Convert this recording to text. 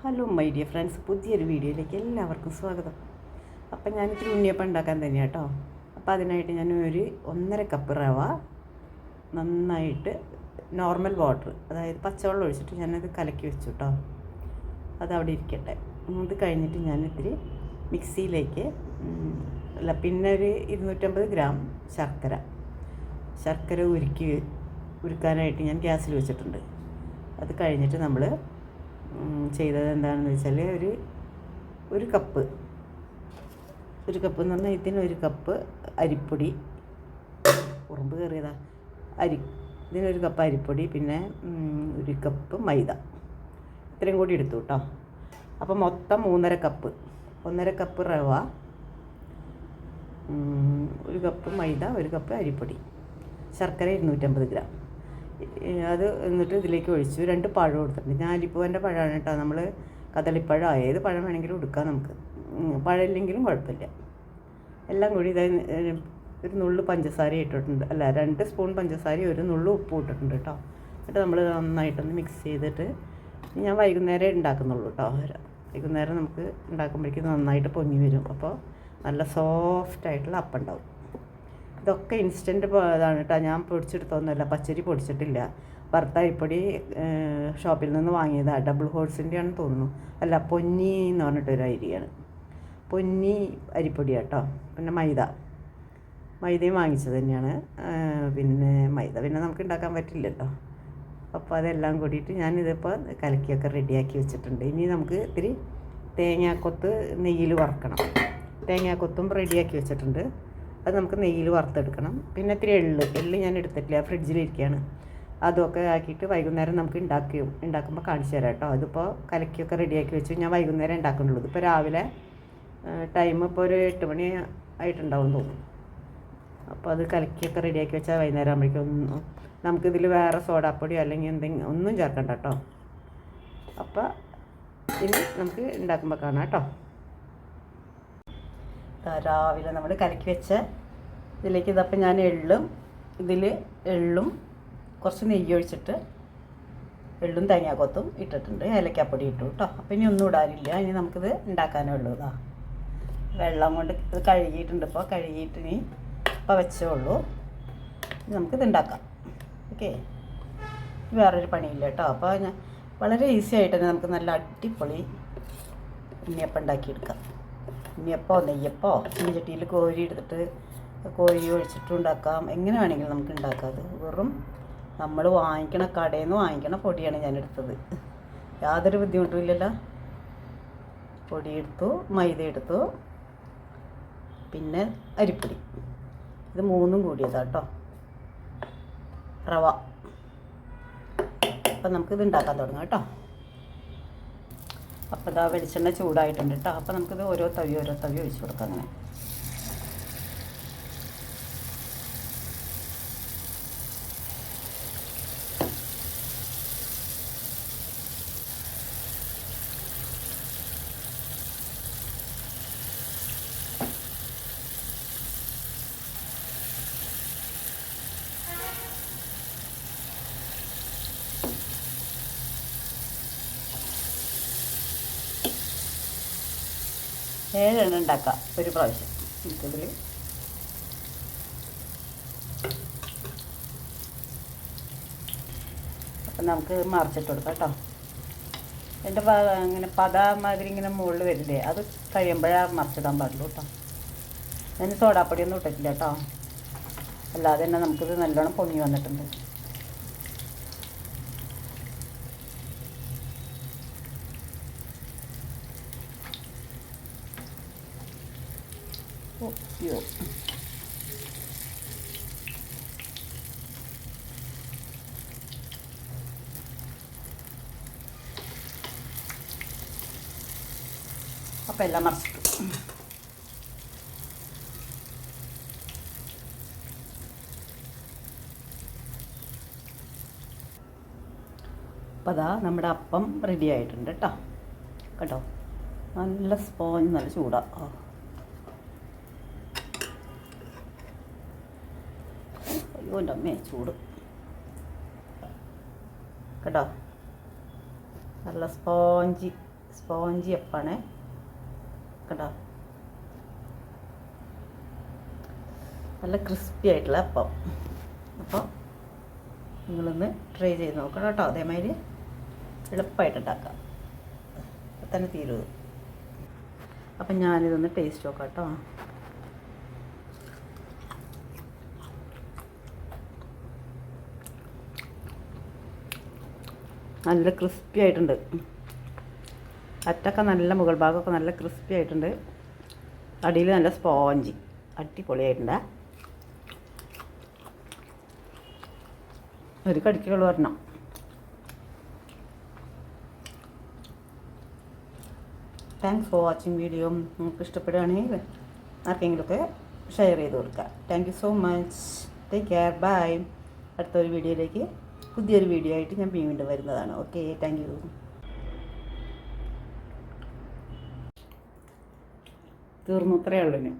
Hello my dear friends, പുതിയൊരു വീഡിയോയിലേക്ക് എല്ലാവർക്കും സ്വാഗതം. അപ്പം ഞാനിത്തിരി ഉണ്ണിയപ്പം ഉണ്ടാക്കാൻ തന്നെയാണ് കേട്ടോ. അപ്പോൾ അതിനായിട്ട് ഞാൻ ഒരു 1.5 കപ്പ് റവ നന്നായിട്ട് നോർമൽ വാട്ടർ, അതായത് പച്ചവെള്ളം ഒഴിച്ചിട്ട് ഞാനത് കലക്കി വെച്ചു കേട്ടോ. അതവിടെ ഇരിക്കട്ടെ. ഇത് കഴിഞ്ഞിട്ട് ഞാനിത്തിരി മിക്സിയിലേക്ക് പിന്നെ ഒരു 250 ഗ്രാം ശർക്കര ഉരുക്കാനായിട്ട് ഞാൻ ഗ്യാസിൽ വെച്ചിട്ടുണ്ട്. അത് കഴിഞ്ഞിട്ട് നമ്മൾ ചെയ്തത് എന്താണെന്ന് വെച്ചാൽ ഒരു കപ്പ് എന്ന് പറഞ്ഞാൽ ഇതിനൊരു കപ്പ് അരിപ്പൊടി, ഉറുമ്പ് കയറിയതാ ഇതിനൊരു കപ്പ് അരിപ്പൊടി, പിന്നെ ഒരു കപ്പ് മൈദ, ഇത്രയും കൂടി എടുത്തു കേട്ടോ. അപ്പോൾ മൊത്തം 1.5 കപ്പ് റവ, ഒരു കപ്പ് മൈദ, ഒരു കപ്പ് അരിപ്പൊടി, ശർക്കര 250 ഗ്രാം. അത് എന്നിട്ട് ഇതിലേക്ക് ഒഴിച്ചു. 2 പഴം കൊടുത്തിട്ടുണ്ട്. ഞാൻ അരിപ്പൂവൻ്റെ പഴമാണ് കേട്ടോ. നമ്മൾ കദളിപ്പഴം ഏത് പഴം വേണമെങ്കിലും എടുക്കാം നമുക്ക്, പഴമില്ലെങ്കിലും കുഴപ്പമില്ല. എല്ലാം കൂടി ഒരു നുള്ളു പഞ്ചസാര ഇട്ടിട്ടുണ്ട്, അല്ല 2 സ്പൂൺ പഞ്ചസാര, ഒരു നുള്ളു ഉപ്പ് ഇട്ടിട്ടുണ്ട് കേട്ടോ. എന്നിട്ട് നമ്മൾ നന്നായിട്ടൊന്ന് മിക്സ് ചെയ്തിട്ട് ഞാൻ വൈകുന്നേരം ഉണ്ടാക്കുന്നുള്ളൂ കേട്ടോ. വൈകുന്നേരം നമുക്ക് ഉണ്ടാക്കുമ്പോഴേക്കും നന്നായിട്ട് പൊങ്ങി വരും. അപ്പോൾ നല്ല സോഫ്റ്റായിട്ടുള്ള അപ്പം ഉണ്ടാവും. ഇതൊക്കെ ഇൻസ്റ്റൻറ്റ് ഇതാണ് കേട്ടോ. ഞാൻ പൊടിച്ചെടുത്തൊന്നുമല്ല, പച്ചരി പൊടിച്ചിട്ടില്ല. വറുത്ത അരിപ്പൊടി ഷോപ്പിൽ നിന്ന് വാങ്ങിയതാണ്. ഡബിൾ ഹോഴ്സിൻ്റെ ആണെന്ന് തോന്നുന്നു. അല്ല, പൊന്നി എന്ന് പറഞ്ഞിട്ടൊരു അരിയാണ്, പൊന്നി അരിപ്പൊടി കേട്ടോ. പിന്നെ മൈദയും വാങ്ങിച്ചത് തന്നെയാണ്. പിന്നെ മൈദ പിന്നെ നമുക്ക് ഉണ്ടാക്കാൻ പറ്റില്ലല്ലോ. അപ്പോൾ അതെല്ലാം കൂടിയിട്ട് ഞാനിതിപ്പോൾ കലക്കിയൊക്കെ റെഡിയാക്കി വെച്ചിട്ടുണ്ട്. ഇനി നമുക്ക് ഇത്തിരി തേങ്ങാക്കൊത്ത് നെയ്യിൽ വറുക്കണം. തേങ്ങാക്കൊത്തും റെഡിയാക്കി വെച്ചിട്ടുണ്ട്. അത് നമുക്ക് നെയ്യിൽ വറുത്തെടുക്കണം. പിന്നെ ഇത്തിരി എള്ള് ഞാൻ എടുത്തിട്ടില്ല, ഫ്രിഡ്ജിലിരിക്കുകയാണ്. അതൊക്കെ ആക്കിയിട്ട് വൈകുന്നേരം നമുക്ക് ഉണ്ടാക്കുമ്പോൾ കാണിച്ചു തരാം കേട്ടോ. അതിപ്പോൾ കലക്കിയൊക്കെ റെഡിയാക്കി വെച്ചു. ഞാൻ വൈകുന്നേരം ഉണ്ടാക്കുന്നുള്ളൂ. ഇപ്പോൾ രാവിലെ ടൈം ഇപ്പോൾ ഒരു 8 മണി ആയിട്ടുണ്ടാവും തോന്നുന്നു. അപ്പോൾ അത് കലക്കിയൊക്കെ റെഡിയാക്കി വെച്ചാൽ വൈകുന്നേരം ആകുമ്പോഴേക്കും നമുക്കിതിൽ വേറെ സോഡാപ്പൊടിയോ അല്ലെങ്കിൽ എന്തെങ്കിലും ഒന്നും ചേർക്കണ്ട കേട്ടോ. അപ്പോൾ ഇനി നമുക്ക് ഉണ്ടാക്കുമ്പോൾ കാണാം കേട്ടോ. രാവിലെ നമ്മൾ കലക്കി വെച്ച ഇതിലേക്ക് ഇതപ്പോൾ ഞാൻ എള്ളും കുറച്ച് നെയ്യ് ഒഴിച്ചിട്ട് എള്ളും തേങ്ങാക്കൊത്തും ഇട്ടിട്ടുണ്ട്. ഏലക്കാപ്പൊടി ഇട്ടു കേട്ടോ. അപ്പോൾ ഇനി ഒന്നും ഇടാനില്ല. ഇനി നമുക്കിത് ഉണ്ടാക്കാനേ ഉള്ളൂ. വെള്ളം കൊണ്ട് ഇത് കഴുകിയിട്ടുണ്ട്. ഇപ്പോൾ കഴുകിയിട്ട് ഇനി ഇപ്പോൾ വെച്ചേ ഉള്ളൂ. നമുക്കിത് ഉണ്ടാക്കാം. ഓക്കെ, വേറൊരു പണിയില്ല കേട്ടോ. അപ്പോൾ വളരെ ഈസി ആയിട്ട് തന്നെ നമുക്ക് നല്ല അടിപൊളി ഉണ്ണിയപ്പം ഉണ്ടാക്കിയെടുക്കാം. ഉണ്ണിയപ്പോ നെയ്യപ്പോ ചീഞ്ചട്ടിയിൽ കോരി എടുത്തിട്ട് കോരി ഒഴിച്ചിട്ടും ഉണ്ടാക്കാം. എങ്ങനെ വേണമെങ്കിലും നമുക്ക് ഉണ്ടാക്കാം. അത് വെറും നമ്മൾ കടയിൽ നിന്ന് വാങ്ങിക്കണ പൊടിയാണ് ഞാൻ എടുത്തത്. യാതൊരു ബുദ്ധിമുട്ടും ഇല്ലല്ലോ. പൊടി എടുത്തു, മൈദ എടുത്തു, പിന്നെ അരിപ്പൊടി, ഇത് 3ഉം കൂടിയതാണ് കേട്ടോ. റവ. അപ്പം നമുക്കിത് ഉണ്ടാക്കാൻ തുടങ്ങാം കേട്ടോ. അപ്പോൾ ഇതാ വെളിച്ചെണ്ണ ചൂടായിട്ടുണ്ട് കേട്ടോ. അപ്പോൾ നമുക്കിത് ഓരോ തവി ഒഴിച്ചു കൊടുക്കാം. അങ്ങനെ ഏഴെണ്ണം ഉണ്ടാക്കാം ഒരു പ്രാവശ്യം. നമുക്കിതിൽ അപ്പം നമുക്ക് മറിച്ചിട്ട് കൊടുക്കാം കേട്ടോ. എൻ്റെ ഇങ്ങനെ മാതിരി ഇങ്ങനെ മുകളിൽ വരില്ലേ, അത് കഴിയുമ്പോഴാണ് മറിച്ചിടാൻ പാടുള്ളൂ കേട്ടോ. ഞാൻ സോഡാപ്പൊടിയൊന്നും ഇട്ടിട്ടില്ല കേട്ടോ. അല്ലാതെ തന്നെ നമുക്കിത് നല്ലോണം പൊങ്ങി വന്നിട്ടുണ്ട്. യോ അപ്പം എല്ലാം മറിച്ചിട്ടു. അപ്പം അതാ നമ്മുടെ അപ്പം റെഡി ആയിട്ടുണ്ട് കേട്ടോ. നല്ല സ്പോഞ്ച്, നല്ല ചൂടാണ്. അയ്യോ എൻ്റെ അമ്മേ, ചൂട് കേട്ടോ. നല്ല സ്പോഞ്ചി അപ്പാണ് കേട്ടോ. നല്ല ക്രിസ്പി ആയിട്ടുള്ള അപ്പം. അപ്പോൾ നിങ്ങളൊന്ന് ട്രൈ ചെയ്ത് നോക്കണം കേട്ടോ. അതേമാതിരി എളുപ്പമായിട്ട് ഉണ്ടാക്കാം, അപ്പം തന്നെ തീരുത്. അപ്പം ഞാനിതൊന്ന് ടേസ്റ്റ് നോക്കാം കേട്ടോ. നല്ല ക്രിസ്പി ആയിട്ടുണ്ട്. അറ്റൊക്കെ നല്ല, മുകൾ ഭാഗമൊക്കെ നല്ല ക്രിസ്പി ആയിട്ടുണ്ട്. അടിയിൽ നല്ല സ്പോഞ്ചി, അടിപൊളിയായിട്ടുണ്ട്. ഒരു കടിക്കുള്ള വരണം. Thanks for watching video. നിങ്ങൾക്ക് ഇഷ്ടപ്പെടുകയാണെങ്കിൽ ആർക്കെങ്കിലുമൊക്കെ ഷെയർ ചെയ്ത് കൊടുക്കുക. Thank you so much. Take care. Bye. അടുത്തൊരു വീഡിയോയിലേക്ക്, പുതിയൊരു വീഡിയോ ആയിട്ട് ഞാൻ വീണ്ടും വരുന്നതാണ്. Okay, thank you. തീർന്നു, അത്രയേ ഉള്ളൂ.